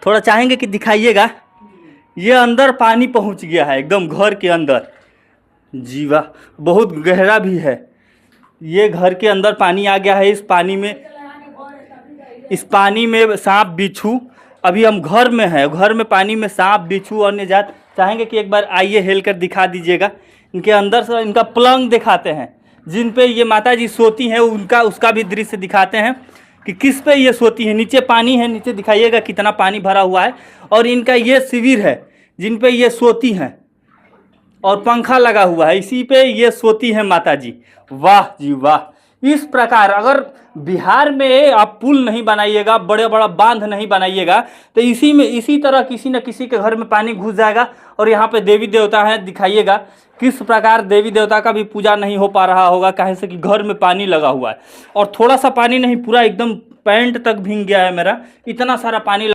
थोड़ा चाहेंगे कि दिखाइएगा। ये अंदर पानी पहुंच गया है एकदम घर के अंदर। जी वाह, बहुत गहरा भी है। ये घर के अंदर पानी आ गया है। इस पानी में सांप बिच्छू। अभी हम घर में हैं, घर में पानी में सांप बिच्छू अन्य जात। चाहेंगे कि एक बार आइए हेल कर दिखा दीजिएगा। इनके अंदर से इनका पलंग दिखाते हैं, जिन पे ये माता जी सोती हैं, उनका उसका भी दृश्य दिखाते हैं कि किस पे ये सोती है। नीचे पानी है, नीचे दिखाइएगा कितना पानी भरा हुआ है। और इनका ये शिविर है जिन पे ये सोती हैं, और पंखा लगा हुआ है, इसी पे ये सोती हैं माता जी। वाह जी वाह। इस प्रकार अगर बिहार में आप पुल नहीं बनाइएगा, बड़े बड़ा बांध नहीं बनाइएगा, तो इसी तरह किसी न किसी के घर में पानी घुस जाएगा। और यहाँ पे देवी देवता हैं, दिखाइएगा किस प्रकार देवी देवता का भी पूजा नहीं हो पा रहा होगा, कहे से कि घर में पानी लगा हुआ है। और थोड़ा सा पानी नहीं, पूरा एकदम पैंट तक भीग गया है मेरा, इतना सारा पानी